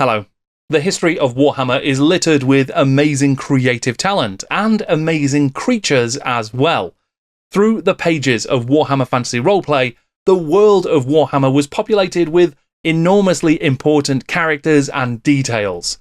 Hello. The history of Warhammer is littered with amazing creative talent and amazing creatures as well. Through the pages of Warhammer Fantasy Roleplay, the world of Warhammer was populated with enormously important characters and details.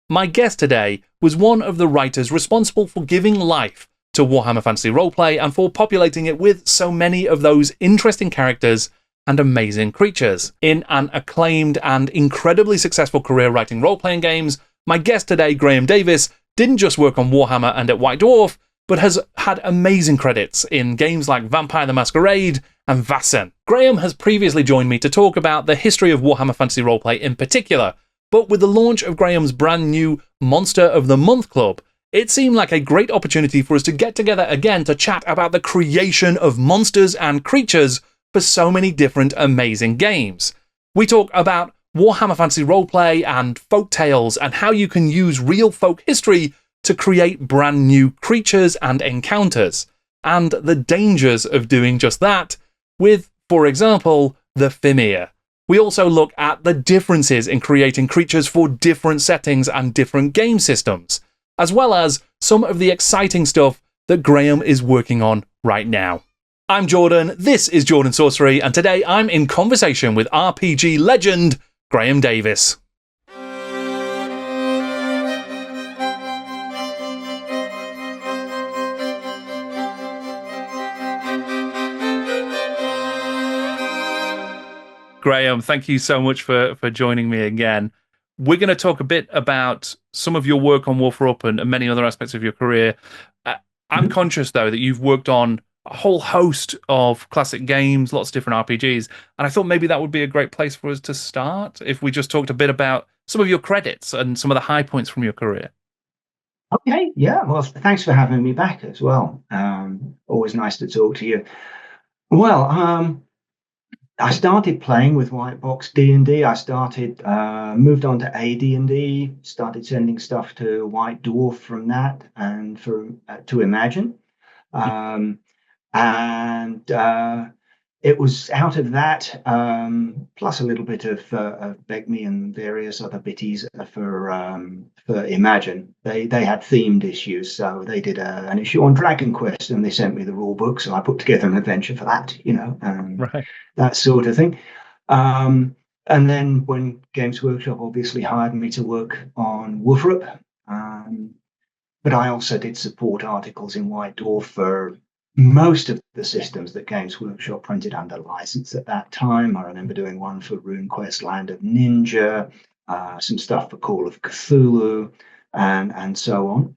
My guest today was one of the writers responsible for giving life to Warhammer Fantasy Roleplay and for populating it with so many of those interesting characters and amazing creatures. In an acclaimed and incredibly successful career writing role-playing games, my guest today, Graeme Davis, didn't just work on Warhammer and at White Dwarf, but has had amazing credits in games like Vampire the Masquerade and Vaesen. Graeme has previously joined me to talk about the history of Warhammer Fantasy Roleplay in particular, but with the launch of Graeme's brand new Monster of the Month Club, it seemed like a great opportunity for us to get together again to chat about the creation of monsters and creatures for so many different amazing games. We talk about Warhammer Fantasy Roleplay and folk tales and how you can use real folk history to create brand new creatures and encounters, and the dangers of doing just that with, for example, the Fimir. We also look at the differences in creating creatures for different settings and different game systems, as well as some of the exciting stuff that Graeme is working on right now. I'm Jordan, this is Jordan Sorcery, and today I'm in conversation with RPG legend Graeme Davis. Graeme, thank you so much for joining me again. We're going to talk a bit about some of your work on WFRP and many other aspects of your career. I'm conscious, though, that you've worked on a whole host of classic games, lots of different RPGs, and I thought maybe that would be a great place for us to start if we just talked a bit about some of your credits and some of the high points from your career. Okay, yeah, well, thanks for having me back as well. Always nice to talk to you. Well, I started playing with White Box D&D. Moved on to AD&D, started sending stuff to White Dwarf from that and to Imagine. It was out of that, plus a little bit of Begme and various other bitties for Imagine. They had themed issues, so they did an issue on Dragon Quest, and they sent me the rule book, so I put together an adventure for that, Right. that sort of thing. And then when Games Workshop obviously hired me to work on WFRP, but I also did support articles in White Dwarf for most of the systems that Games Workshop printed under license at that time. I remember doing one for RuneQuest Land of Ninja, some stuff for Call of Cthulhu, and so on.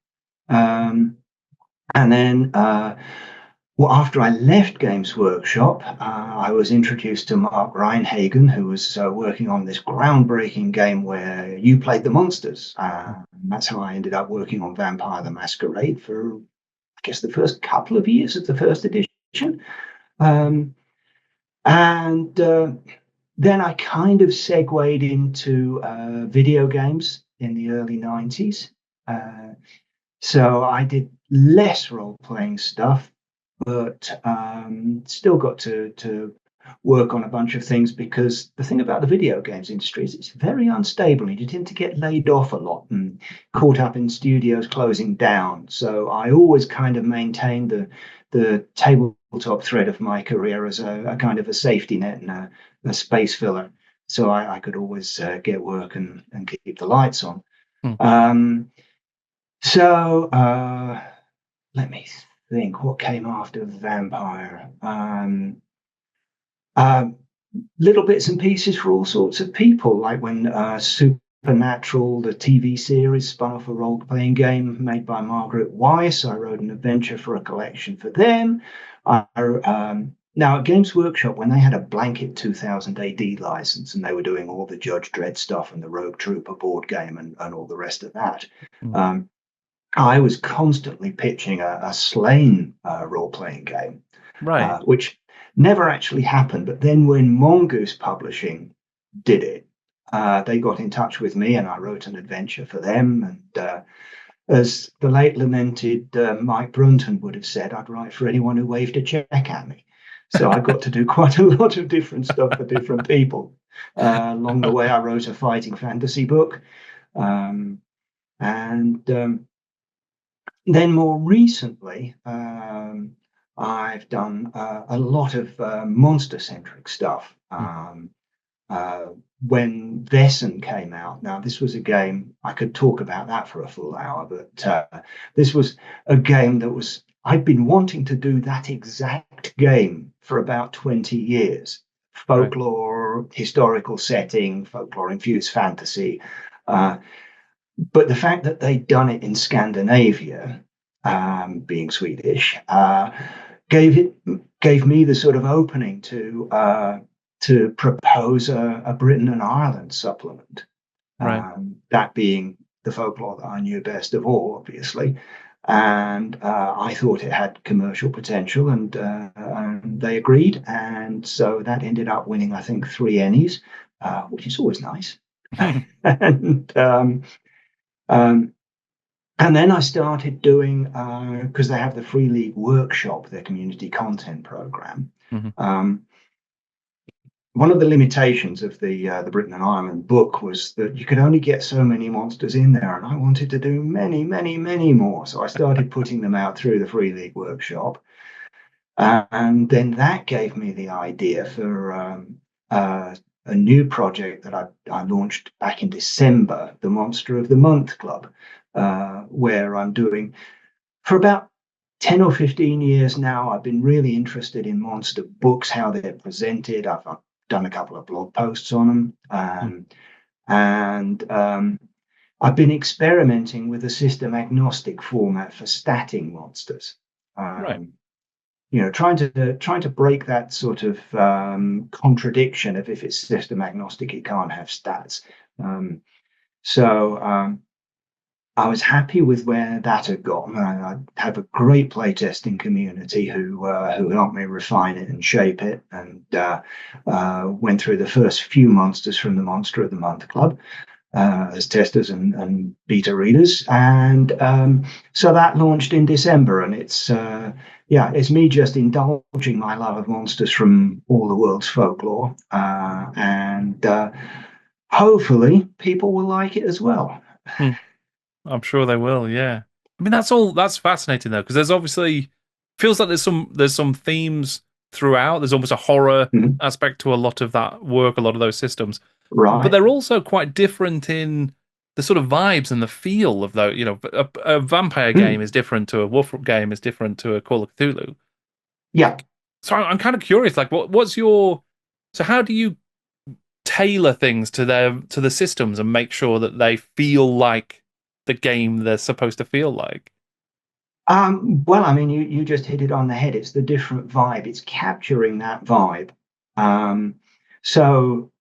And then after I left Games Workshop, I was introduced to Mark Reinhagen, who was working on this groundbreaking game where you played the monsters. That's how I ended up working on Vampire the Masquerade for, I guess, the first couple of years of the first edition. Then I kind of segued into video games in the early 90s. So I did less role-playing stuff, but still got to work on a bunch of things, because the thing about the video games industry is it's very unstable, and you tend to get laid off a lot and caught up in studios closing down. So I always kind of maintained the tabletop thread of my career as a kind of a safety net and a space filler, so I could always get work and keep the lights on. Let me think, what came after Vampire? Little bits and pieces for all sorts of people, like when Supernatural, the TV series, spun off a role-playing game made by Margaret Weiss. I wrote an adventure for a collection for them. Now, at Games Workshop, when they had a blanket 2000 AD license and they were doing all the Judge Dredd stuff and the Rogue Trooper board game and all the rest of that, I was constantly pitching a Slain role-playing game, Right. Which never actually happened. But then when Mongoose Publishing did it, they got in touch with me and I wrote an adventure for them. And as the late lamented Mike Brunton would have said, I'd write for anyone who waved a check at me. So I got to do quite a lot of different stuff for different people. Along the way, I wrote a fighting fantasy book. And then more recently, I've done a lot of monster-centric stuff. When Vaesen came out, now this was a game, I could talk about that for a full hour, but this was a game that was, I'd been wanting to do that exact game for about 20 years. Folklore, historical setting, folklore-infused fantasy. But the fact that they'd done it in Scandinavia, being Swedish, gave me the sort of opening to propose a Britain and Ireland supplement. That being the folklore that I knew best of all, obviously. And I thought it had commercial potential, and they agreed. And so that ended up winning, I think, 3 Ennies, which is always nice. And then I started doing, because they have the Free League Workshop, their community content program. One of the limitations of the Britain and Ireland book was that you could only get so many monsters in there, and I wanted to do many, many, many more. So I started putting them out through the Free League Workshop. And then that gave me the idea for a new project that I launched back in December, the Monster of the Month Club, where I'm doing, for about 10 or 15 years now, I've been really interested in monster books, how they're presented. I've done a couple of blog posts on them. And I've been experimenting with a system agnostic format for statting monsters. Trying to break that sort of contradiction of, if it's system agnostic, it can't have stats. So I was happy with where that had gotten. I have a great playtesting community who helped me refine it and shape it, and went through the first few monsters from the Monster of the Month Club as testers and beta readers, and so that launched in December, and it's me just indulging my love of monsters from all the world's folklore, and hopefully people will like it as well. I'm sure they will. Yeah, I mean that's fascinating though, because there's obviously feels like there's some themes throughout. There's almost a horror aspect to a lot of that work, a lot of those systems, right? But they're also quite different in the sort of vibes and the feel of those. A vampire game is different to a wolf game, is different to a Call of Cthulhu. Yeah. So I'm kind of curious, like so how do you tailor things to the systems and make sure that they feel like the game they're supposed to feel like? Well, I mean, you just hit it on the head. It's the different vibe. It's capturing that vibe. So,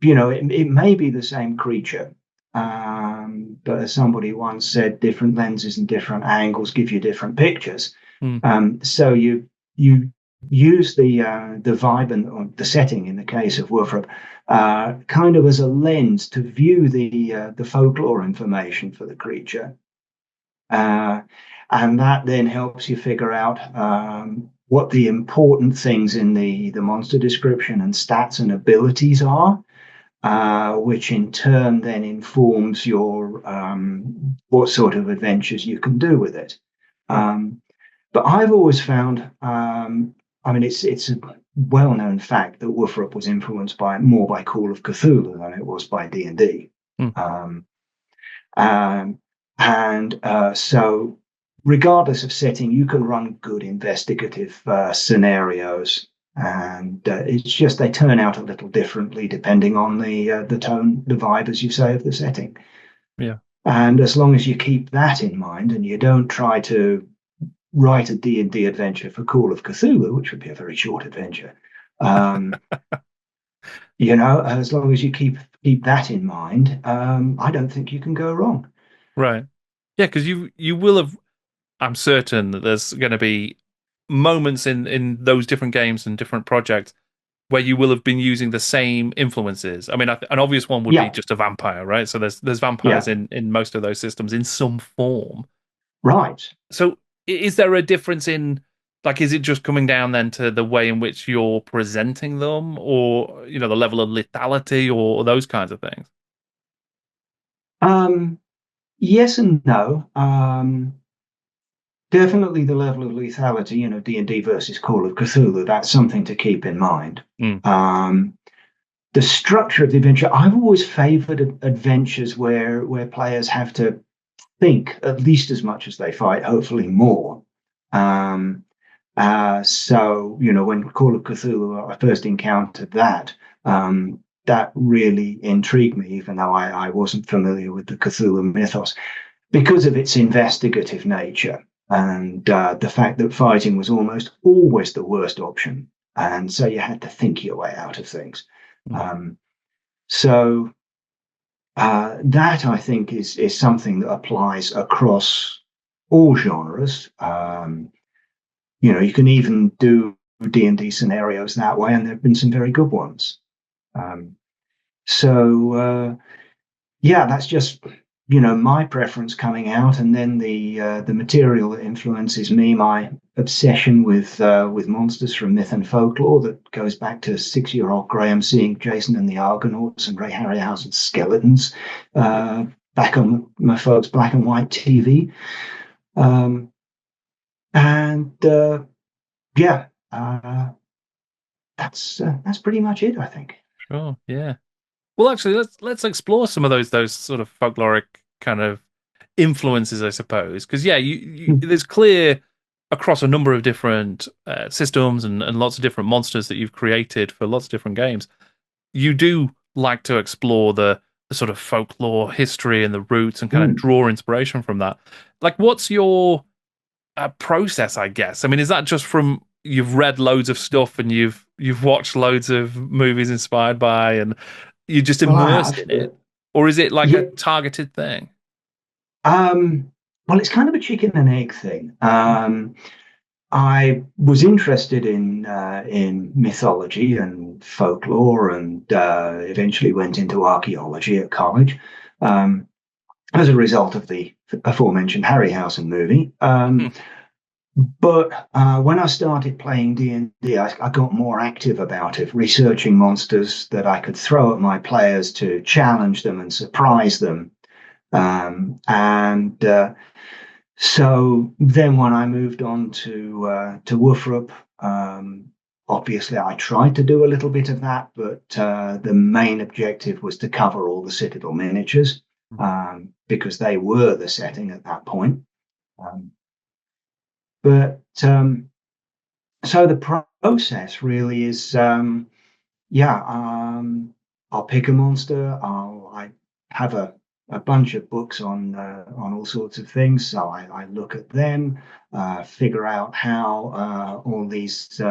it may be the same creature, but as somebody once said, different lenses and different angles give you different pictures. So you use the vibe or the setting in the case of Wolfram kind of as a lens to view the folklore information for the creature, and that then helps you figure out what the important things in the monster description and stats and abilities are, which in turn then informs your what sort of adventures you can do with it. But I've always found, it's a well-known fact that Wolfram was influenced more by Call of Cthulhu than it was by D&D. So regardless of setting, you can run good investigative scenarios, and it's just they turn out a little differently depending on the tone, the vibe, as you say, of the setting. Yeah. And as long as you keep that in mind and you don't try to write a D&D adventure for Call of Cthulhu, which would be a very short adventure, as long as you keep that in mind, I don't think you can go wrong. Right. Yeah, because you will have. I'm certain that there's going to be moments in those different games and different projects where you will have been using the same influences. I mean, an obvious one would be just a vampire, right? So there's vampires in most of those systems in some form. Right. So is there a difference in Like, is it just coming down then to the way in which you're presenting them, or the level of lethality, or those kinds of things? Um, yes and no. Definitely the level of lethality, D&D versus Call of Cthulhu, that's something to keep in mind. Mm. Um, the structure of the adventure, I've always favored adventures where players have to think at least as much as they fight, hopefully more. Um, so, when Call of Cthulhu, I first encountered that really intrigued me, even though I wasn't familiar with the Cthulhu mythos, because of its investigative nature and the fact that fighting was almost always the worst option. And so you had to think your way out of things. Mm. Um, so that I think is something that applies across all genres. You can even do D&D scenarios that way, and there have been some very good ones. Um, so yeah, that's just my preference coming out, and then the material that influences me, my obsession with monsters from myth and folklore that goes back to 6-year-old Graham seeing Jason and the Argonauts and Ray Harryhausen's skeletons back on my folks' black and white TV, and yeah, that's pretty much it, I think. Sure, yeah. Well, actually, let's explore some of those sort of folkloric kind of influences, I suppose. Because yeah, there's clear across a number of different systems and lots of different monsters that you've created for lots of different games. You do like to explore the sort of folklore history and the roots and kind of Mm. draw inspiration from that. Like, what's your process, I guess? I mean, is that just from you've read loads of stuff and you've watched loads of movies inspired by and you're just Well, I immersed have. in it? Or is it like a Yeah. targeted thing? Well, it's kind of a chicken and egg thing. I was interested in mythology and folklore, and eventually went into archaeology at college as a result of the aforementioned Harryhausen movie. Hmm. But when I started playing D&D, I got more active about it, researching monsters that I could throw at my players to challenge them and surprise them. And So then, when I moved on to WFRP, obviously I tried to do a little bit of that, but the main objective was to cover all the Citadel miniatures because they were the setting at that point. Um, but so the process really is, yeah, I'll pick a monster. I have a bunch of books on all sorts of things, so I look at them, figure out how all these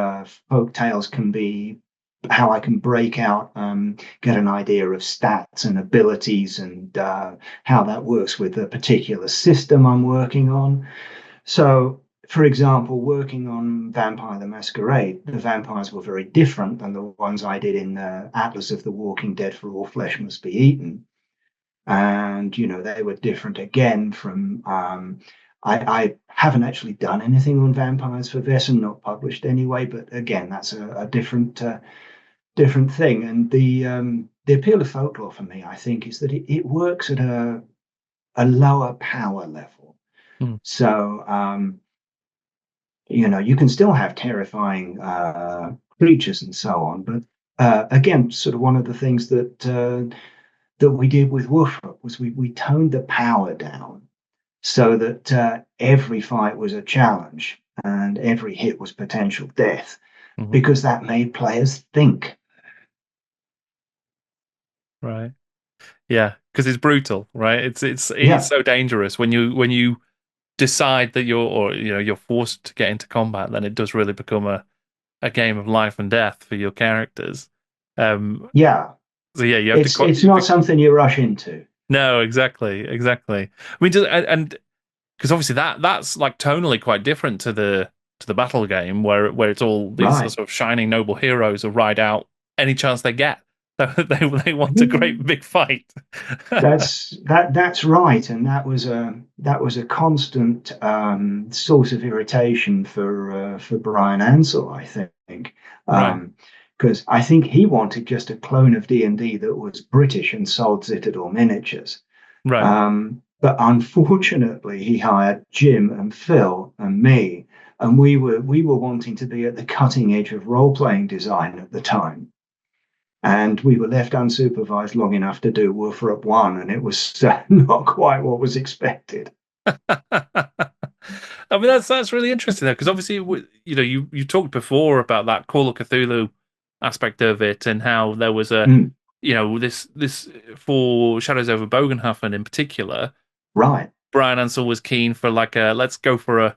folk tales can be, how I can break out, get an idea of stats and abilities, and how that works with the particular system I'm working on. So, for example, working on Vampire the Masquerade, the vampires were very different than the ones I did in Atlas of the Walking Dead for All Flesh Must Be Eaten. And, they were different again from. I haven't actually done anything on vampires for Vaesen, not published anyway, but again, that's a different thing. And the appeal of folklore for me, I think, is that it works at a lower power level. Hmm. So, you can still have terrifying creatures and so on. But again, sort of one of the things that we did with WFRP was we toned the power down so that every fight was a challenge and every hit was potential death, Mhm. because that made players think. Right. Yeah, because it's brutal, right? It's Yeah, so dangerous when you decide that you're forced to get into combat, then it does really become a game of life and death for your characters. Um, yeah. so yeah, you have to, It's not something you rush into. no, exactly. I mean, and because obviously that's like tonally quite different to the battle game where it's all these Right. sort of shining noble heroes who ride out any chance they get. They want a great big fight. That's right, and that was a constant source of irritation for Bryan Ansell, I think, Right, because I think he wanted just a clone of D&D that was British and sold Citadel miniatures. right. But unfortunately, he hired Jim and Phil and me, and we were wanting to be at the cutting edge of role playing design at the time. And we were left unsupervised long enough to do WFRP 1, and it was not quite what was expected. I mean, that's really interesting though, because obviously, you talked before about that Call of Cthulhu aspect of it, and how there was Mm, this for Shadows over Bogenhofen in particular. right. Bryan Ansell was keen for like let's go for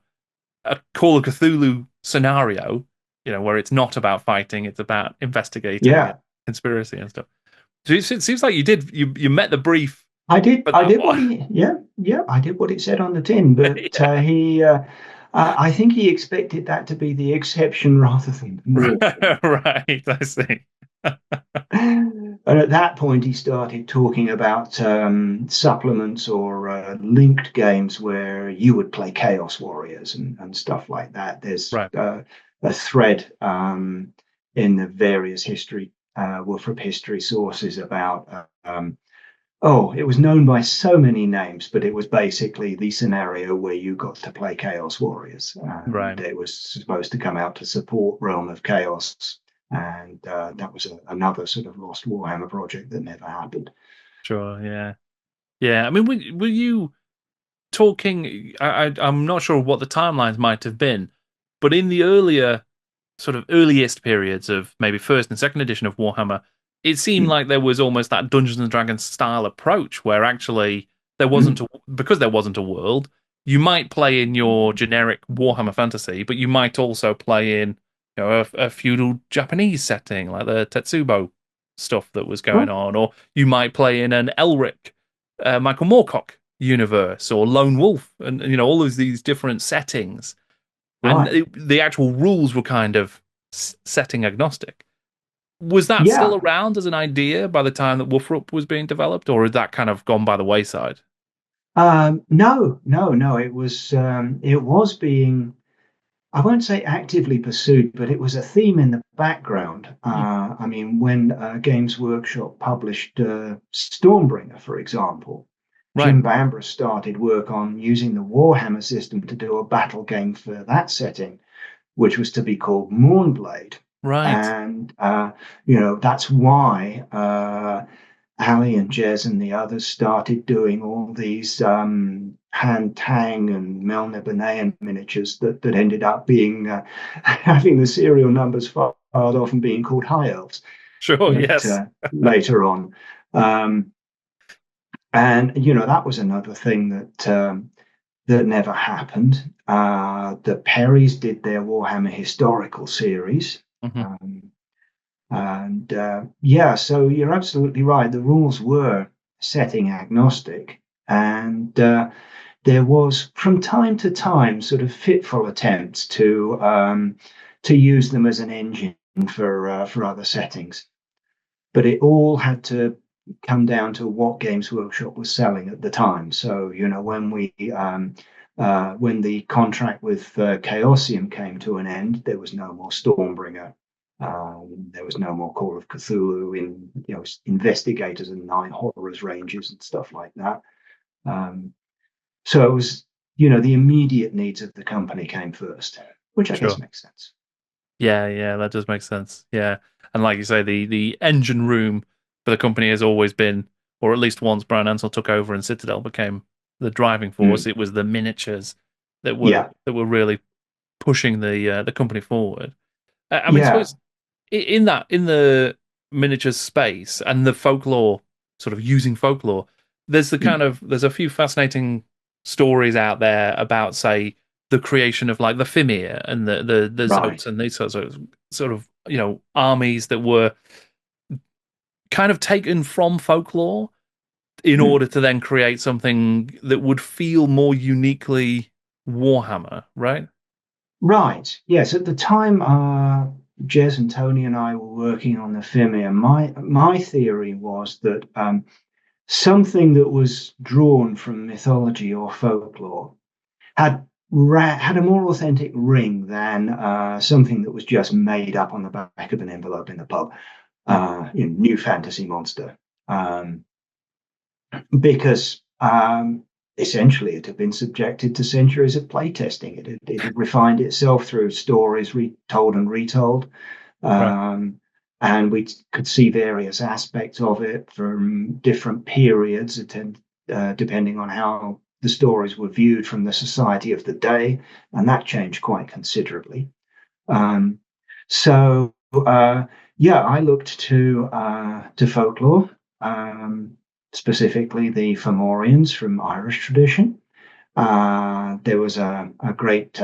a Call of Cthulhu scenario, where it's not about fighting, it's about investigating and Yeah. conspiracy and stuff. So it seems like you met the brief I did. for I that did what one. he. Yeah, yeah. I did what it said on the tin, but Yeah. he. I think he expected that to be the exception rather than the norm. Right, I see. And at that point, he started talking about supplements or linked games where you would play Chaos Warriors and stuff like that. There's Right. a thread in the various history, Wolfram history sources about. Oh, it was known by so many names, but it was basically the scenario where you got to play Chaos Warriors, and Right. it was supposed to come out to support Realm of Chaos, and that was another sort of lost Warhammer project that never happened. Sure. Yeah. Yeah. I mean, were you talking? I'm not sure what the timelines might have been, but in the earliest periods of maybe first and second edition of Warhammer, it seemed like there was almost that Dungeons and Dragons style approach where actually Mm, because there wasn't a world, you might play in your generic Warhammer fantasy, but you might also play in a feudal Japanese setting like the Tetsubo stuff that was going right, on, or you might play in an Elric, Michael Moorcock universe, or Lone Wolf, and all of these different settings, and right. the actual rules were kind of setting agnostic. Was that still Yeah. around as an idea by the time that Wolfrup was being developed, or had that kind of gone by the wayside? No, no, no. It was being, I won't say actively pursued, but it was a theme in the background. Hmm. I mean, when Games Workshop published Stormbringer, for example, Right, Jim Bambra started work on using the Warhammer system to do a battle game for that setting, which was to be called Mournblade. right. And, that's why Ali and Jez and the others started doing all these Han Tang and Melnibonéan miniatures that ended up being having the serial numbers filed off and being called high elves. Sure, But yes. later on, um, and that was another thing that never happened. The Perrys did their Warhammer historical series. Hmm. Um, and yeah, so you're absolutely right. The rules were setting agnostic, and there was from time to time sort of fitful attempts to use them as an engine for other settings. But it all had to come down to what Games Workshop was selling at the time. So when the contract with Chaosium came to an end, there was no more Stormbringer. There was no more Call of Cthulhu in investigators and Nine Horrors ranges and stuff like that. Um, so it was the immediate needs of the company came first, which I guess Sure. makes sense. Yeah, yeah, that does make sense. Yeah. And like you say, the engine room for the company has always been, or at least once Brian Ansell took over and Citadel became the driving force, Mm. it was the miniatures Yeah, that were really pushing the company forward. I mean, I yeah, suppose in the miniatures space and the folklore, sort of using folklore, mm. there's a few fascinating stories out there about, say, the creation of like the Fimir and the Right. Zotes and these sort of armies that were kind of taken from folklore in Mm. order to then create something that would feel more uniquely Warhammer, right? Right. Yes. At the time, Jez and Tony and I were working on the Fimir, my theory was that something that was drawn from mythology or folklore had had a more authentic ring than something that was just made up on the back of an envelope in the pub, new fantasy monster. Because essentially it had been subjected to centuries of playtesting. It had refined itself through stories retold and retold. Right. And we could see various aspects of it from different periods, depending on how the stories were viewed from the society of the day, and that changed quite considerably. So yeah, I looked to folklore, specifically the Fomorians from Irish tradition. There was a great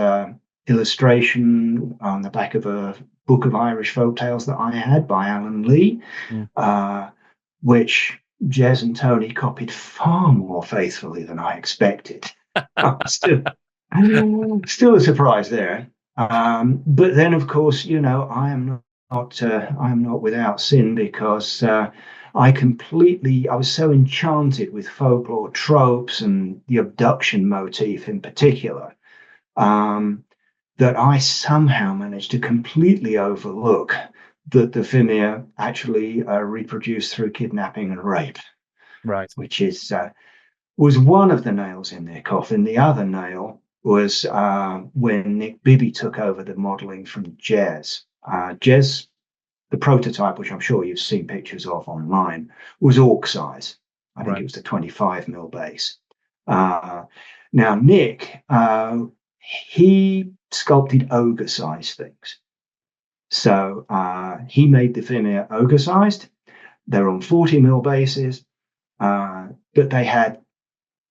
illustration on the back of a book of Irish folk tales that I had by Alan Lee, which Jez and Tony copied far more faithfully than I expected. still, still a surprise there. But then, of course, I am not without sin, because I was so enchanted with folklore tropes and the abduction motif in particular, that I somehow managed to completely overlook that the Fimir actually reproduced through kidnapping and rape, Right. which was one of the nails in their coffin. The other nail was when Nick Bibby took over the modeling from Jez. Jez, the prototype, which I'm sure you've seen pictures of online, was orc size. I think it was the 25mm base. Now, Nick, he sculpted ogre size things. So he made the Fimir ogre sized. They're on 40mm bases, but they had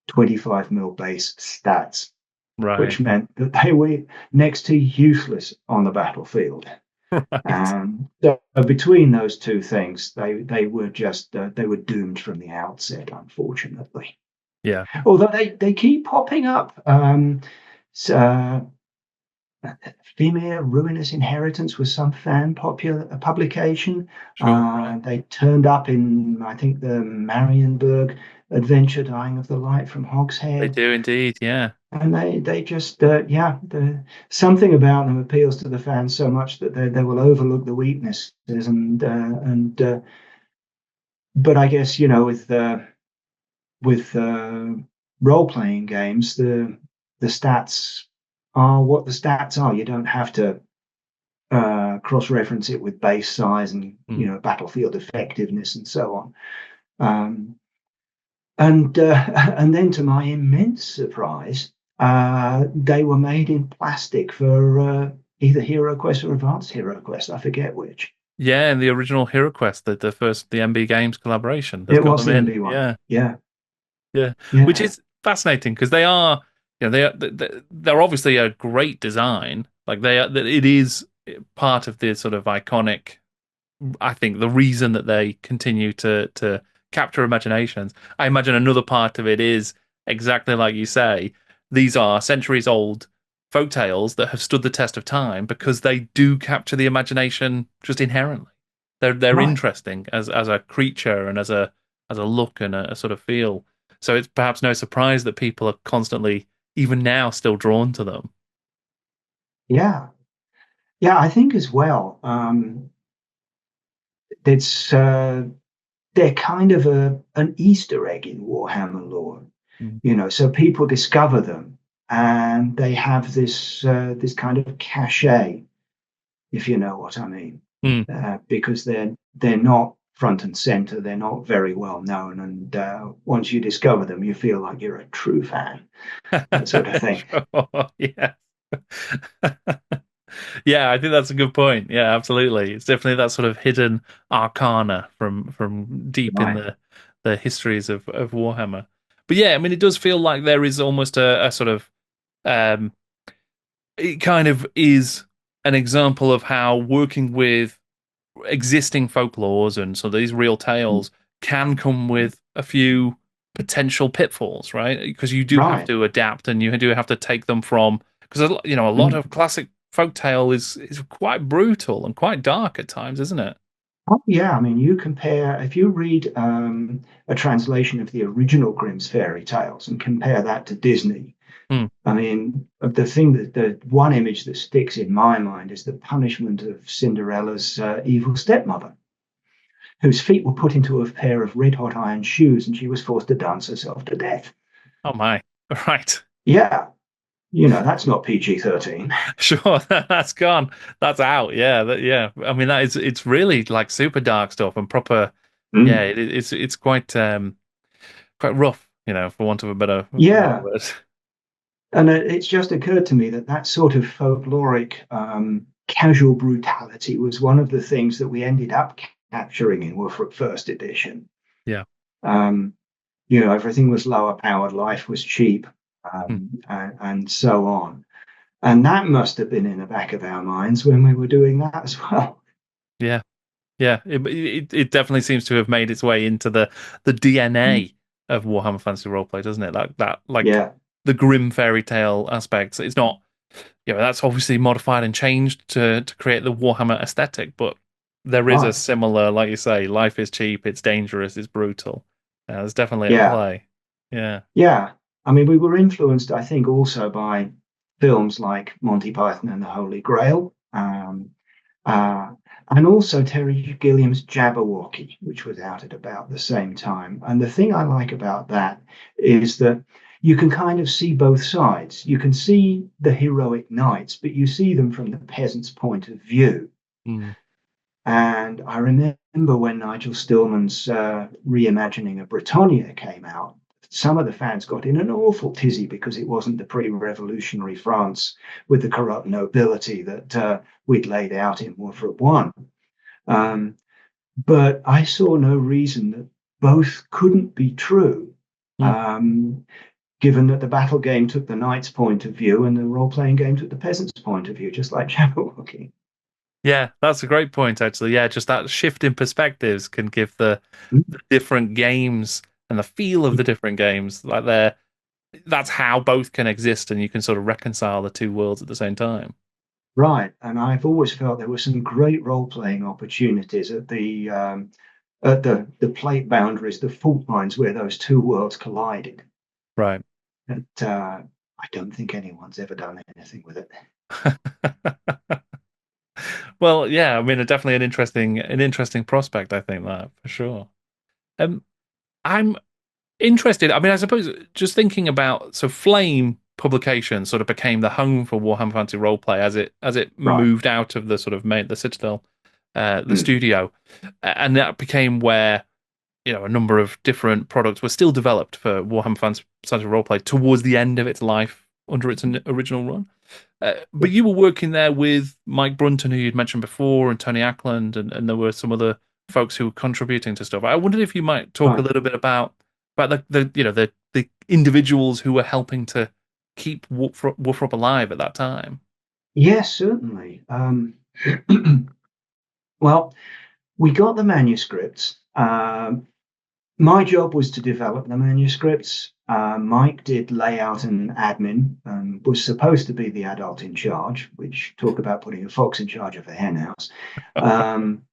25mm base stats, which meant that they were next to useless on the battlefield. Right. So between those two things, they were doomed from the outset, unfortunately. Yeah. Although they keep popping up. Fimir Ruinous Inheritance was some fan popular publication. Sure. Right. They turned up in, I think, the Marienburg Adventure, Dying of the Light from They Hogshead. do indeed. Yeah. And they just, something about them appeals to the fans so much that they will overlook the weaknesses. But I guess, with role playing games, the stats are what the stats are. You don't have to cross reference it with base size and battlefield effectiveness and so on. And then, to my immense surprise, they were made in plastic for either HeroQuest or Advanced HeroQuest. I forget which. Yeah, and the original HeroQuest, the MB Games collaboration, that's It got was them the in. MB one. Yeah. Yeah. Yeah. Which Yeah. is fascinating because they are, they're obviously a great design. Like it is part of the sort of iconic. I think the reason that they continue to capture imaginations. I imagine another part of it is exactly like you say. These are centuries old folk tales that have stood the test of time because they do capture the imagination just inherently. They're Right. interesting as a creature and as a look and a sort of feel. So it's perhaps no surprise that people are constantly, even now, still drawn to them. Yeah. Yeah, I think as well. It's they're kind of an Easter egg in Warhammer lore. Mm. So people discover them, and they have this kind of cachet, if you know what I mean, Mm. because they're not front and center, they're not very well known, and once you discover them, you feel like you're a true fan, that sort of thing. Sure, yeah. Yeah, I think that's a good point. Yeah, absolutely. It's definitely that sort of hidden arcana from deep in Right. the histories of Warhammer. But yeah, I mean, it does feel like there is almost a sort of um, it kind of is an example of how working with existing folklores and so these real tales can come with a few potential pitfalls, right? Because you do have Right. to adapt and you do have to take them from because a lot Mm. of classic folktale is quite brutal and quite dark at times, isn't it? Oh, yeah, I mean, you compare, if you read a translation of the original Grimm's fairy tales and compare that to Disney, Hmm. I mean, the one image that sticks in my mind is the punishment of Cinderella's evil stepmother, whose feet were put into a pair of red hot iron shoes and she was forced to dance herself to death. Oh my. Right. Yeah, that's not PG-13. Sure, that's gone. That's out. Yeah, yeah. I mean, that is it's really like super dark stuff and proper. Yeah, Mm. it's quite rough, for want of a better Yeah, word. and it's just occurred to me that that sort of folkloric casual brutality was one of the things that we ended up capturing in Wolfram First Edition. Yeah. Um, everything was lower powered, life was cheap, Hmm. and so on. And that must have been in the back of our minds when we were doing that as well. Yeah. Yeah. It definitely seems to have made its way into the Mm. DNA of Warhammer Fantasy Roleplay, doesn't it? Like Yeah, the grim fairy tale aspects. It's not, that's obviously modified and changed to create the Warhammer aesthetic, but there is a right. similar, like you say, life is cheap, it's dangerous, it's brutal. It's definitely at Yeah, play. Yeah. yeah. I mean, we were influenced, I think, also by films like Monty Python and the Holy Grail, uh, and also Terry Gilliam's Jabberwocky, which was out at about the same time. And the thing I like about that is that you can kind of see both sides. You can see the heroic knights, but you see them from the peasant's point of view. Mm. And I remember when Nigel Stillman's reimagining of Britannia came out, some of the fans got in an awful tizzy because it wasn't the pre-revolutionary France with the corrupt nobility that we'd laid out in Warfare One. Um, but I saw no reason that both couldn't be true, Mm. um, given that the battle game took the knight's point of view and the role-playing game took the peasant's point of view, just like Jabberwocky. Yeah, that's a great point, actually. Yeah, just that shift in perspectives can give the different games and the feel of the different games like that's how both can exist, and you can sort of reconcile the two worlds at the same time. Right, and I've always felt there were some great role-playing opportunities at the plate boundaries, the fault lines where those two worlds collided. Right. And I don't think anyone's ever done anything with it. Well, yeah, I mean, definitely an interesting prospect, I think that for sure. Um, I'm interested. I mean, I suppose just thinking about Flame publication sort of became the home for Warhammer Fantasy Roleplay as it Right. moved out of the sort of the Citadel, the Mm. studio, and that became where a number of different products were still developed for Warhammer Fantasy Roleplay towards the end of its life under its original run. Yeah. But you were working there with Mike Brunton, who you'd mentioned before, and Tony Ackland, and there were some other folks who were contributing to stuff. I wondered if you might talk a Right. little bit about the individuals who were helping to keep Wolf alive at that time. Yes, certainly. Well, we got the manuscripts. My job was to develop the manuscripts. Mike did layout and admin, was supposed to be the adult in charge, which talk about putting a fox in charge of a hen house. Um,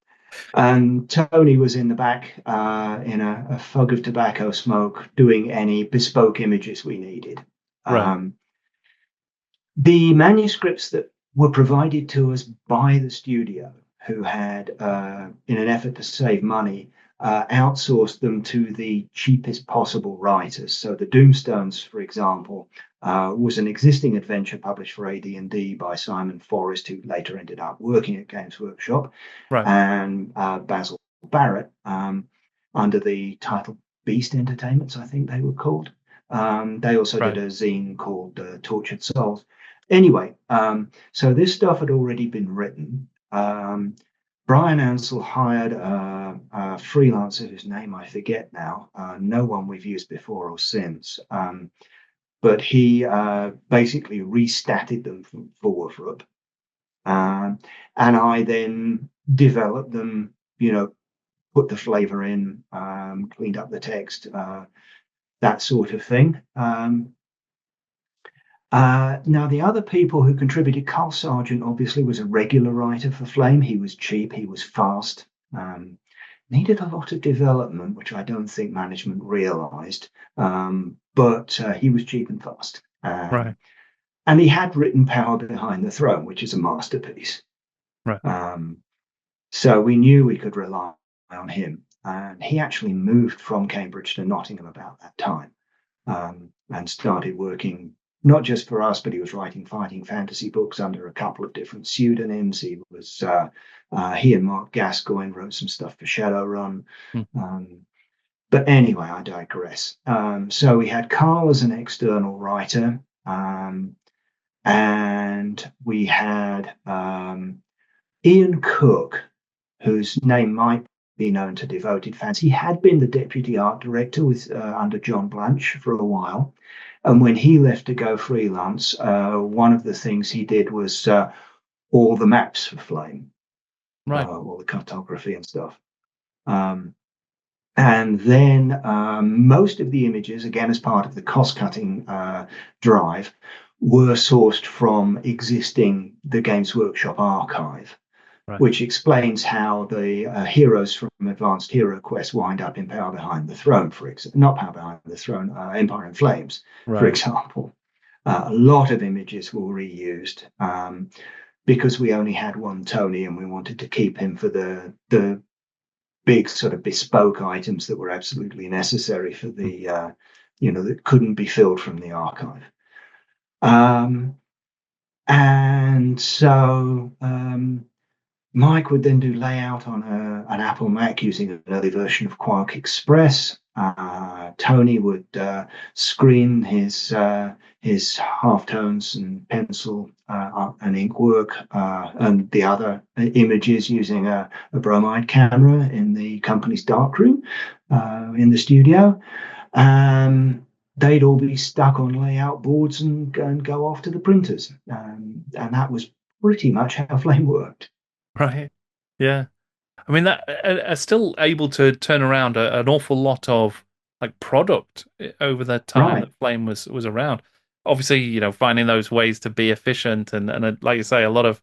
and Tony was in the back in a fog of tobacco smoke doing any bespoke images we needed. Right, Um, the manuscripts that were provided to us by the studio, who had, in an effort to save money, outsourced them to the cheapest possible writers. So the Doomstones, for example, was an existing adventure published for AD&D by Simon Forrest, who later ended up working at Games Workshop, right, and Basil Barrett, under the title Beast Entertainments, I think they were called. They also did right, a zine called Tortured Souls. Anyway, so this stuff had already been written. Bryan Ansell hired a freelancer whose name I forget now, no one we've used before or since, but he basically restatted them for Wolfrup. And I then developed them, put the flavor in, cleaned up the text, that sort of thing. Now, the other people who contributed, Carl Sargent obviously was a regular writer for Flame. He was cheap, he was fast, needed a lot of development, which I don't think management realized, but he was cheap and fast. Right. And he had written Power Behind the Throne, which is a masterpiece. Right. So we knew we could rely on him. And he actually moved from Cambridge to Nottingham about that time, and started working not just for us, but he was writing fighting fantasy books under a couple of different pseudonyms. He and Mark Gascoigne wrote some stuff for Shadowrun. But anyway, I digress. So we had Carl as an external writer, and we had Ian Cook, whose name might be known to devoted fans. He had been the deputy art director under John Blanche for a while. And when he left to go freelance, one of the things he did was all the maps for Flame, right, all the cartography and stuff. And then most of the images, again, as part of the cost-cutting drive, were sourced from the Games Workshop archive, right, which explains how the heroes from Advanced HeroQuest wind up in Power Behind the Throne, for example. Not Power Behind the Throne, Empire in Flames, right, for example. A lot of images were reused because we only had one Tony and we wanted to keep him for the big sort of bespoke items that were absolutely necessary for the, that couldn't be filled from the archive. And so Mike would then do layout on an Apple Mac using an early version of Quark Express. Tony would screen his halftones and pencil and ink work and the other images using a bromide camera in the company's darkroom in the studio. They'd all be stuck on layout boards and go off to the printers. And that was pretty much how Flame worked. Right. Yeah. I mean, that are still able to turn around an awful lot of like product over the time that Flame was around. Obviously, finding those ways to be efficient and like you say, a lot of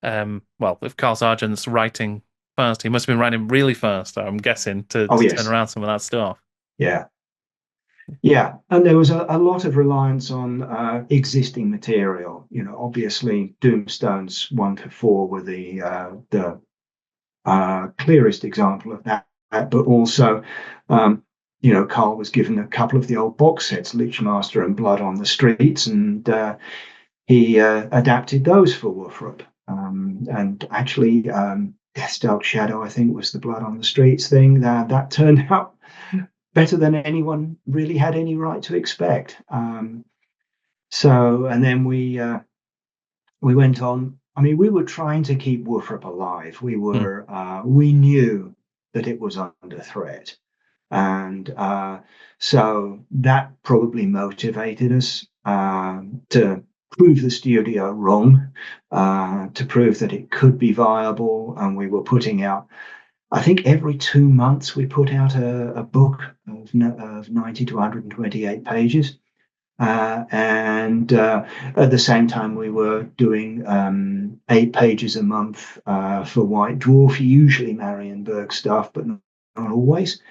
if Carl Sargent's writing fast, he must have been writing really fast, I'm guessing, to turn around some of that stuff. Yeah. Yeah, and there was a lot of reliance on existing material. Obviously, Doomstones 1 to 4 were the clearest example of that. But also, Carl was given a couple of the old box sets, Lichmaster and Blood on the Streets, and he adapted those for WFRP. And actually, Deathstalk Shadow, I think, was the Blood on the Streets thing. That turned out better than anyone really had any right to expect. And then we went on. I mean, we were trying to keep WFRP alive. We knew that it was under threat, and so that probably motivated us to prove the studio wrong, to prove that it could be viable, and we were putting out. I think every 2 months we put out a book of 90 to 128 pages. And at the same time, we were doing 8 pages a month for White Dwarf, usually Marienberg stuff, but not always.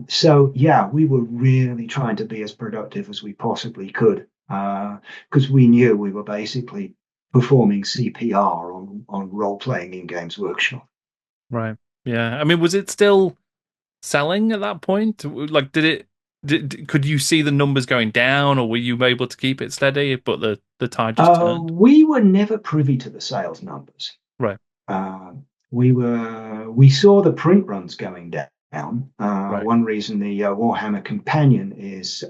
So, yeah, we were really trying to be as productive as we possibly could because we knew we were basically performing CPR on role-playing in Games Workshop. Right. Yeah. I mean, was it still selling at that point? Like, could you see the numbers going down, or were you able to keep it steady? But the tide just turned. We were never privy to the sales numbers. Right. We saw the print runs going down. Right. One reason the Warhammer Companion is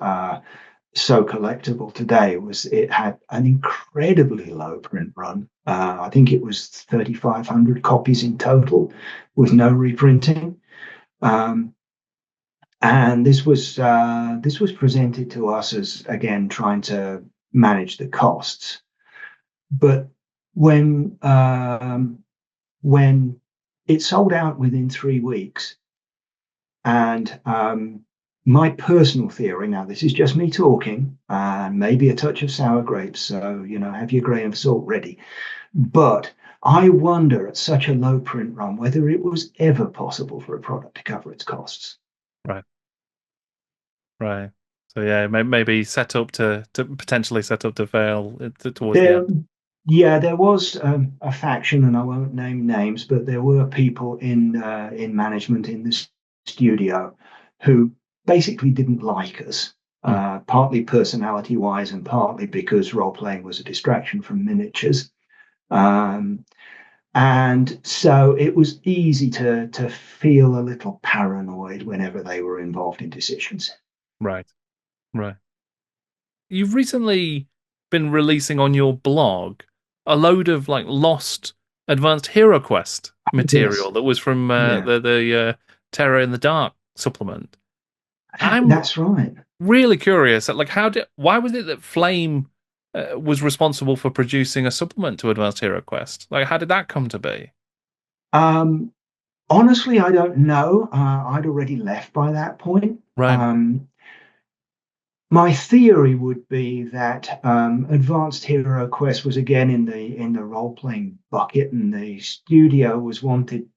so collectible today was it had an incredibly low print run. I think it was 3,500 copies in total with no reprinting. And this was presented to us as, again, trying to manage the costs. But when it sold out within 3 weeks, and my personal theory, now this is just me talking, maybe a touch of sour grapes, so have your grain of salt ready. But I wonder at such a low print run whether it was ever possible for a product to cover its costs. Right. Right. So yeah, maybe set up to potentially set up to fail towards the There, end. yeah, there was a faction, and I won't name names, but there were people in management in the studio who basically didn't like us, partly personality wise, and partly because role playing was a distraction from miniatures. And so it was easy to feel a little paranoid whenever they were involved in decisions. Right. Right. You've recently been releasing on your blog a load of like lost advanced HeroQuest Yes, material that was from yeah, the Terror in the Dark supplement. I'm that's right. really curious. Like, why was it that Flame was responsible for producing a supplement to Advanced HeroQuest? Like, how did that come to be? Um, Honestly, I don't know. I'd already left by that point. Right. My theory would be that Advanced Hero Quest was again in the role playing bucket, and the studio was wanted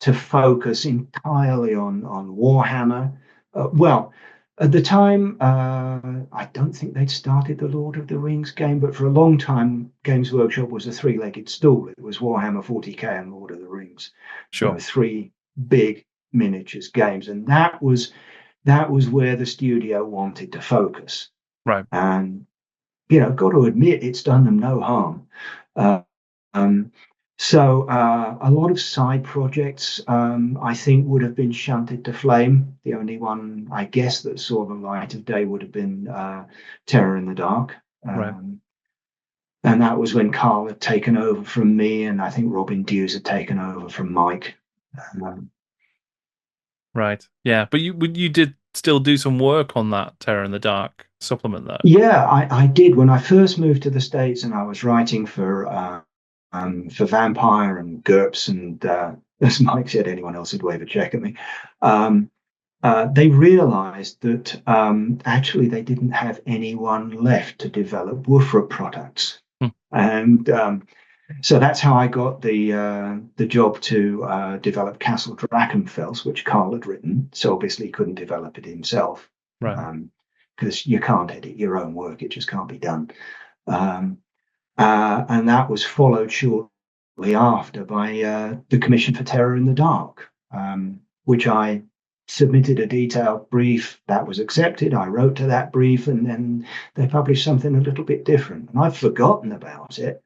to focus entirely on Warhammer. Well, at the time, I don't think they'd started the Lord of the Rings game, but for a long time, Games Workshop was a three-legged stool. It was Warhammer 40K and Lord of the Rings. Sure. Three big miniatures games, and that was where the studio wanted to focus. Right. And, got to admit, it's done them no harm. Uh, um, so a lot of side projects, I think, would have been shunted to Flame. The only one, I guess, that saw the light of day would have been Terror in the Dark. Right. And that was when Carl had taken over from me, and I think Robin Dews had taken over from Mike. Right. Yeah. But you did still do some work on that Terror in the Dark supplement, though. Yeah, I did when I first moved to the States, and I was writing for Vampire and GURPS, and as Mike said, anyone else would wave a check at me. They realized that actually they didn't have anyone left to develop WFRP products, and so that's how I got the job to develop Castle Drachenfels, which Carl had written. So obviously he couldn't develop it himself. Right. Because you can't edit your own work. It just can't be done. And that was followed shortly after by the Commission for Terror in the Dark, which I submitted a detailed brief that was accepted. I wrote to that brief, and then they published something a little bit different. And I've forgotten about it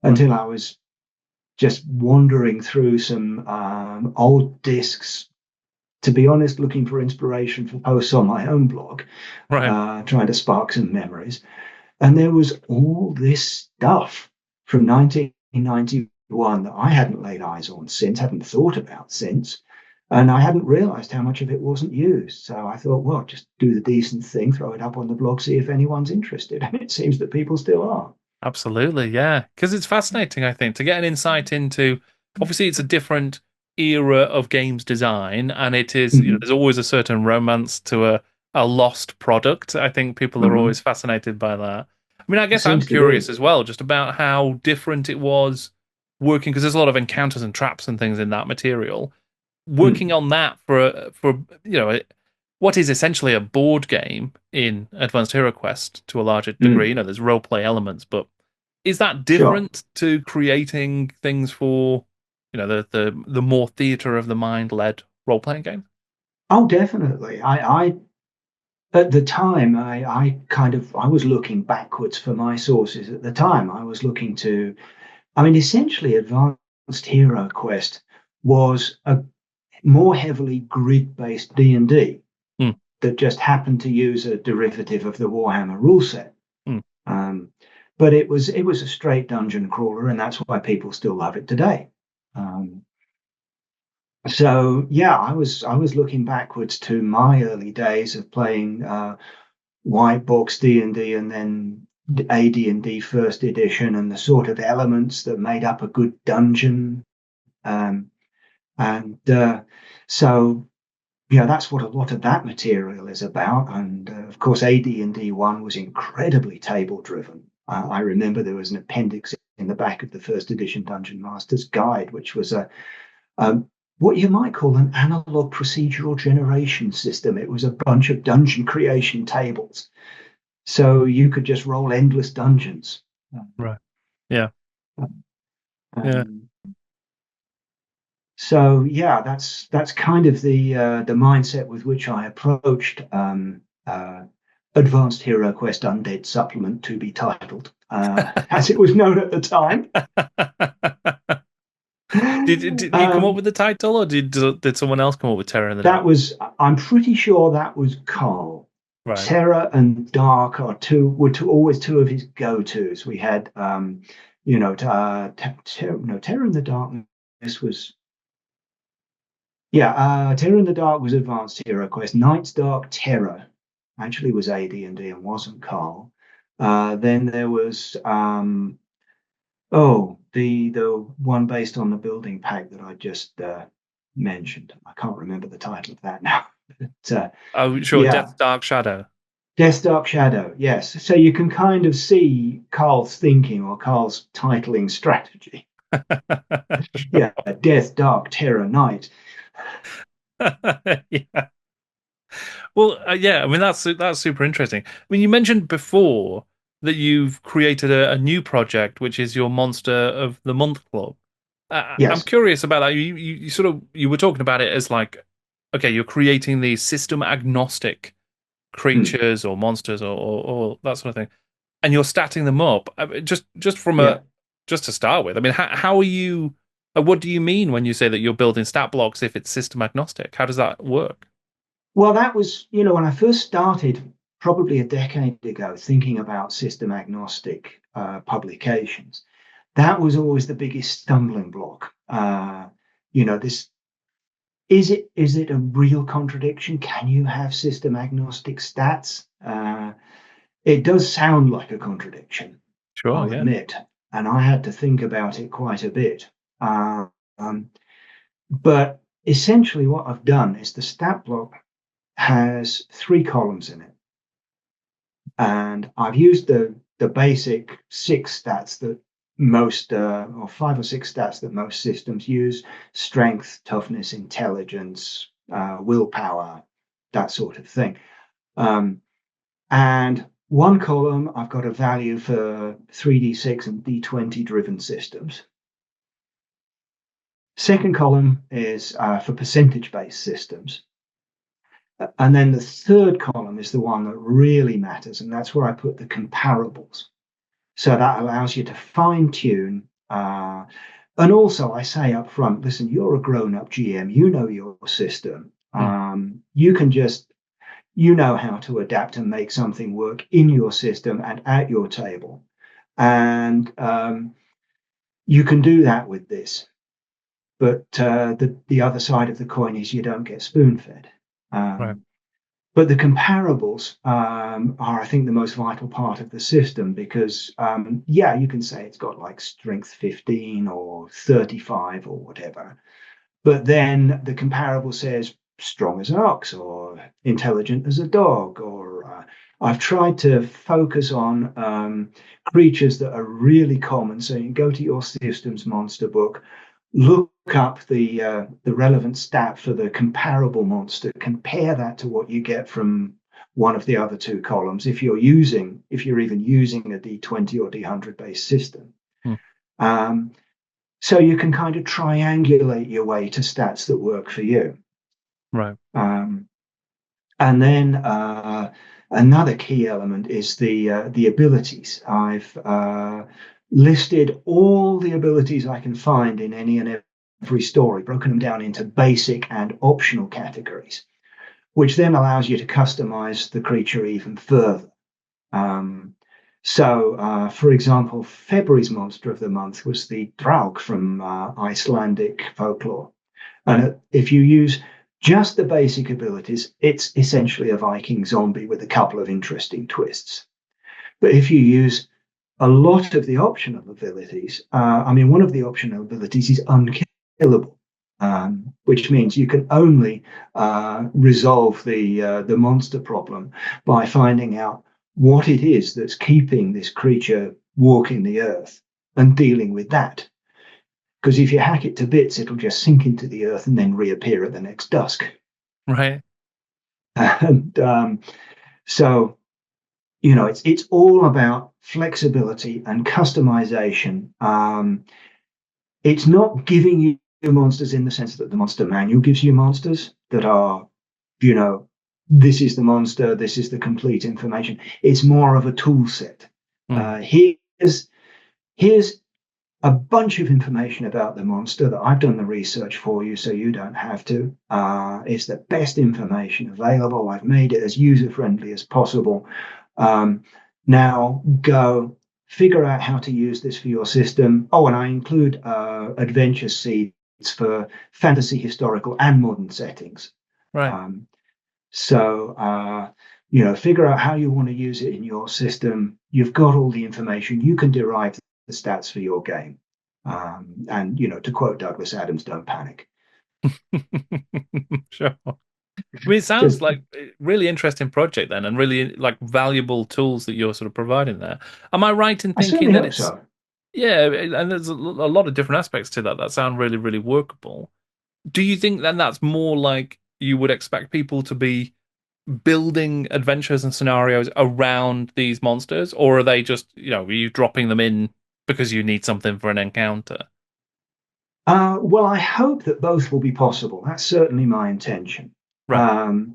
until I was just wandering through some old discs, to be honest, looking for inspiration for posts on my own blog, Right. trying to spark some memories. And there was all this stuff from 1991 that I hadn't laid eyes on since, hadn't thought about since. And I hadn't realized how much of it wasn't used. So I thought, well, just do the decent thing, throw it up on the blog, see if anyone's interested. And it seems that people still are. Absolutely. Yeah. Because it's fascinating, I think, to get an insight into. Obviously, it's a different era of games design, and it is, Mm-hmm. there's always a certain romance to a lost product. I think people are Mm-hmm. always fascinated by that. I mean, I It guess I'm seems to curious be. as well, just about how different it was working, because there's a lot of encounters and traps and things in that material. Working Mm. on that for what is essentially a board game in Advanced Hero Quest to a larger degree. Mm. There's role play elements, but is that Sure. different to creating things for, the more theater of the mind led role playing game? Oh, definitely. I at the time, I was looking backwards for my sources. At the time, I was looking to, I mean, essentially, Advanced Hero Quest was a more heavily grid-based D&D Mm, that just happened to use a derivative of the Warhammer rule set. mm, Um, but it was a straight dungeon crawler, and that's why people still love it today. Um, so yeah, I was looking backwards to my early days of playing white box D&D, and then AD&D first edition, and the sort of elements that made up a good dungeon. Um, and so that's what a lot of that material is about. And of course, AD&D 1 was incredibly table driven. I remember there was an appendix in the back of the first edition Dungeon Master's Guide, which was what you might call an analog procedural generation system. It was a bunch of dungeon creation tables. So you could just roll endless dungeons. Right. Yeah. Yeah. So yeah, that's kind of the mindset with which I approached Advanced HeroQuest Undead Supplement, to be titled, as it was known at the time. Did you come up with the title, or did someone else come up with Terror in the Dark? I'm pretty sure that was Carl. Right. Terror and Dark were always two of his go-tos. We had Terror in the Darkness was. Yeah, Terror in the Dark was Advanced HeroQuest. Night's Dark Terror actually was AD&D and wasn't Carl. Then there was the one based on the building pack that I just mentioned. I can't remember the title of that now. But, sure, yeah. Death's Dark Shadow. Death's Dark Shadow, yes. So you can kind of see Carl's thinking or Carl's titling strategy. Yeah, Death, Dark, Terror, Night. Yeah. Well, yeah. I mean, that's super interesting. I mean, you mentioned before that you've created a new project, which is your Monster of the Month Club. Yes. I'm curious about that. You were talking about it as like, okay, you're creating these system agnostic creatures or monsters or that sort of thing, and you're statting them up. Just to start with. I mean, how are you? What do you mean when you say that you're building stat blocks if it's system agnostic? How does that work? Well, that was, when I first started, probably a decade ago, thinking about system agnostic publications. That was always the biggest stumbling block. This is it a real contradiction? Can you have system agnostic stats? It does sound like a contradiction. Sure, I'll admit, and I had to think about it quite a bit. But essentially, what I've done is the stat block has 3 columns in it, and I've used the basic 6 stats that most or 5 or 6 stats that most systems use: strength, toughness, intelligence, willpower, that sort of thing. And one column, I've got a value for 3d6 and d20 driven systems. Second column is for percentage based systems. And then the third column is the one that really matters, and that's where I put the comparables. So that allows you to fine tune. And also, I say up front, listen, you're a grown up GM, you know your system. You can you know how to adapt and make something work in your system and at your table. And you can do that with this. But the other side of the coin is you don't get spoon fed. Right. But the comparables are, I think, the most vital part of the system because, you can say it's got like strength 15 or 35 or whatever. But then the comparable says strong as an ox or intelligent as a dog. Or I've tried to focus on creatures that are really common. So you can go to your system's monster book, look up the relevant stat for the comparable monster, compare that to what you get from one of the other 2 columns if you're even using a D20 or D100 based system. So you can kind of triangulate your way to stats that work for you. Right. And then another key element is the abilities. I've listed all the abilities I can find in any and every story, broken them down into basic and optional categories, which then allows you to customize the creature even further. So, for example, February's Monster of the Month was the Draug from Icelandic folklore. And if you use just the basic abilities, it's essentially a Viking zombie with a couple of interesting twists. But if you use a lot of the optional abilities, one of the optional abilities is unkillable. which means you can only resolve the monster problem by finding out what it is that's keeping this creature walking the earth and dealing with that. Because if you hack it to bits, it'll just sink into the earth and then reappear at the next dusk. Right. And so, it's all about flexibility and customization. It's not giving you monsters in the sense that the monster manual gives you monsters that are, this is the monster, this is the complete information. It's more of a tool set. Here's a bunch of information about the monster that I've done the research for you so you don't have to. It's the best information available. I've made it as user-friendly as possible. Now go figure out how to use this for your system. Oh, and I include adventure seeds for fantasy, historical, and modern settings. Right. Figure out how you want to use it in your system. You've got all the information. You can derive the stats for your game. And to quote Douglas Adams, don't panic. Sure. I mean, it sounds like a really interesting project then, and really like valuable tools that you're sort of providing there. Am I right in thinking that it's so. Yeah, and there's a lot of different aspects to that sound really, really workable. Do you think then that's more like you would expect people to be building adventures and scenarios around these monsters, or are they just, are you dropping them in because you need something for an encounter? Well, I hope that both will be possible. That's certainly my intention. Right.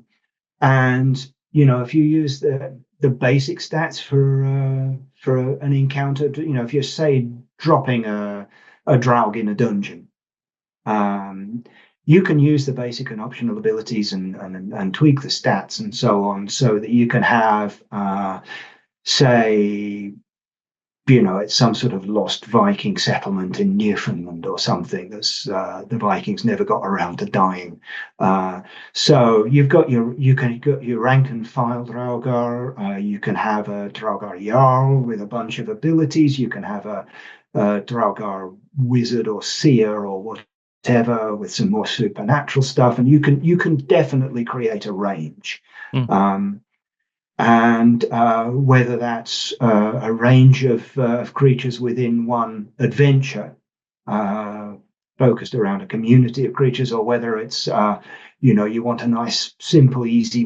And if you use the basic stats for an encounter, if you're say dropping a Draug in a dungeon, you can use the basic and optional abilities and tweak the stats and so on, so that you can have say, it's some sort of lost Viking settlement in Newfoundland or something that's the Vikings never got around to dying. So you've got your rank and file Draugr. You can have a Draugr Jarl with a bunch of abilities. You can have a Draugr wizard or seer or whatever with some more supernatural stuff, and you can definitely create a range. And whether that's a range of creatures within one adventure focused around a community of creatures, or whether it's you want a nice, simple, easy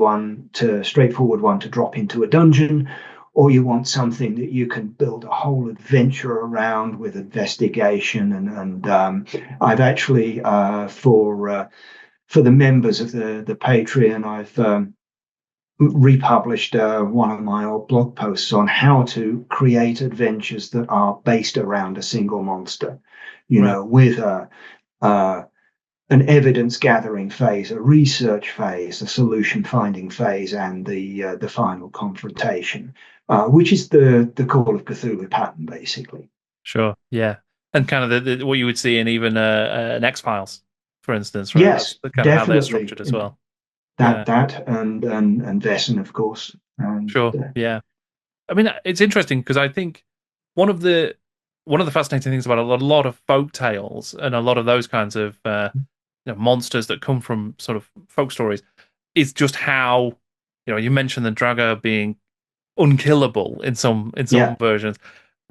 straightforward one to drop into a dungeon, or you want something that you can build a whole adventure around with investigation. And I've actually for the members of the Patreon, I've republished one of my old blog posts on how to create adventures that are based around a single monster, with an evidence gathering phase, a research phase, a solution finding phase, and the final confrontation, which is the Call of Cthulhu pattern, basically. Sure, yeah, and kind of what you would see in even an X-Files, for instance, right? Yes, that's kind definitely. of how they're structured as well. That and Vaesen, of course. Sure, yeah. I mean, it's interesting because I think one of the fascinating things about a lot of folk tales and a lot of those kinds of monsters that come from sort of folk stories is just how you mentioned the Draugr being unkillable in some versions.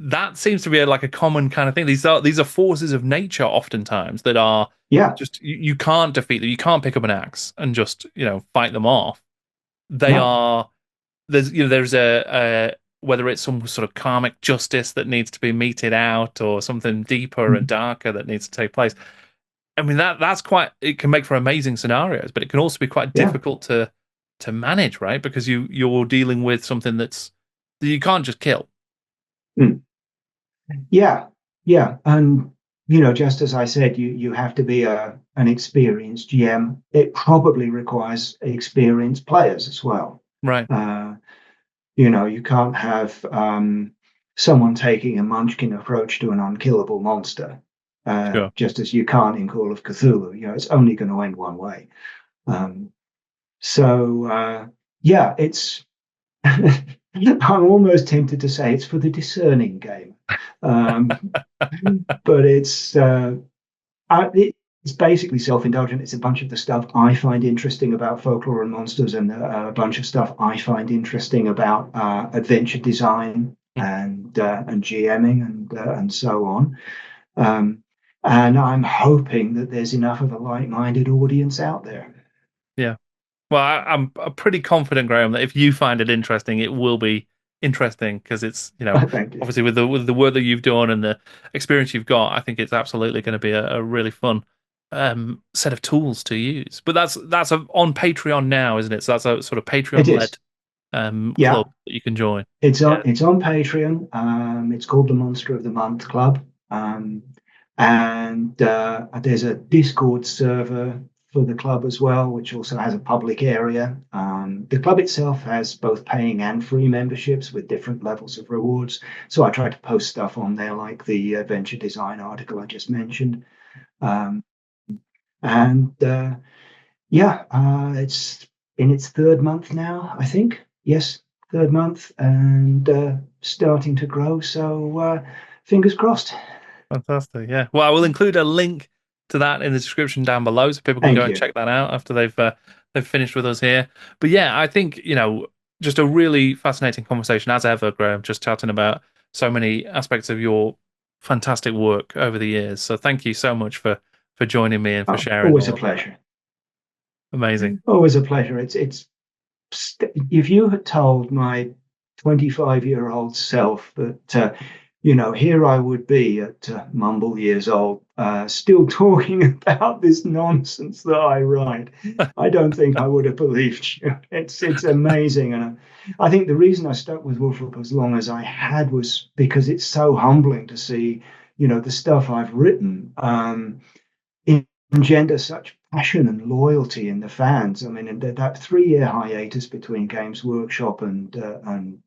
That seems to be like a common kind of thing. These are forces of nature oftentimes that are just you can't defeat them. You can't pick up an axe and just fight them off. They are there's a whether it's some sort of karmic justice that needs to be meted out or something deeper and darker that needs to take place. I mean that's it can make for amazing scenarios, but it can also be quite difficult to manage, right? Because you're dealing with something that you can't just kill. Yeah, and just as I said, you have to be an experienced GM. It probably requires experienced players as well. Right. You can't have someone taking a Munchkin approach to an unkillable monster, just as you can't in Call of Cthulhu. It's only going to end one way. It's. I'm almost tempted to say it's for the discerning game, but it's it's basically self-indulgent. It's a bunch of the stuff I find interesting about folklore and monsters, and a bunch of stuff I find interesting about adventure design and GMing and so on. And I'm hoping that there's enough of a like-minded audience out there. Yeah. Well, I'm pretty confident, Graeme, that if you find it interesting, it will be interesting, because it's, you know, obviously with the work that you've done and the experience you've got, I think it's absolutely going to be a really fun set of tools to use. But that's on Patreon now, isn't it? So that's a sort of Patreon-led club that you can join. It's on Patreon. It's called the Monster of the Month Club, and there's a Discord server for the club as well, which also has a public area. The club itself has both paying and free memberships with different levels of rewards. So I try to post stuff on there, like the adventure design article I just mentioned. It's in its third month now, I think. Yes, third month, and starting to grow. So fingers crossed. Fantastic. Yeah. Well, I will include a link to that in the description down below, so people can go and check that out after they've finished with us here. But yeah, I think, you know, just a really fascinating conversation as ever, Graeme, just chatting about so many aspects of your fantastic work over the years. So thank you so much for joining me and for sharing. Always a pleasure. Amazing. Always a pleasure. It's if you had told my 25-year-old self that you know, here I would be at mumble years old, still talking about this nonsense that I write, I don't think I would have believed you. It's amazing. And I think the reason I stuck with WFRP as long as I had was because it's so humbling to see, you know, the stuff I've written engender such passion and loyalty in the fans. I mean, and that 3-year hiatus between Games Workshop and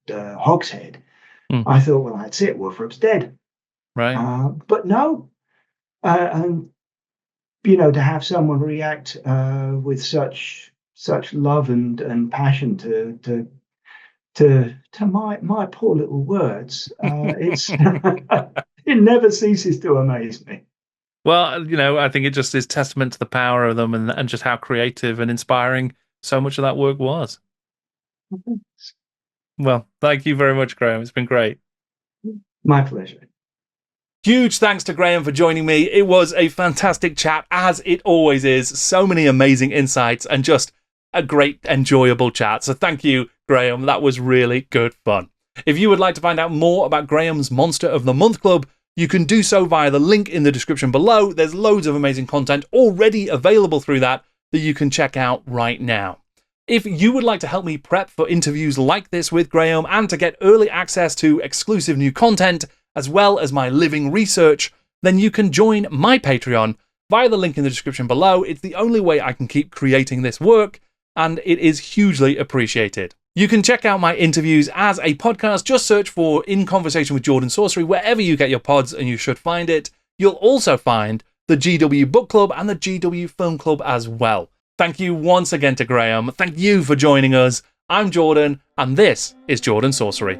Hogshead, I thought, well, that's it. WFRP's dead. Right. But no. And, you know, to have someone react with such love and passion to my poor little words, it's it never ceases to amaze me. Well, you know, I think it just is testament to the power of them and just how creative and inspiring so much of that work was. Well, thank you very much, Graeme. It's been great. My pleasure. Huge thanks to Graeme for joining me. It was a fantastic chat, as it always is. So many amazing insights and just a great, enjoyable chat. So thank you, Graeme. That was really good fun. If you would like to find out more about Graeme's Monster of the Month Club, you can do so via the link in the description below. There's loads of amazing content already available through that you can check out right now. If you would like to help me prep for interviews like this with Graeme and to get early access to exclusive new content, as well as my living research, then you can join my Patreon via the link in the description below. It's the only way I can keep creating this work, and it is hugely appreciated. You can check out my interviews as a podcast. Just search for In Conversation with Jordan Sorcery wherever you get your pods, and you should find it. You'll also find the GW Book Club and the GW Film Club as well. Thank you once again to Graeme. Thank you for joining us. I'm Jordan, and this is Jordan Sorcery.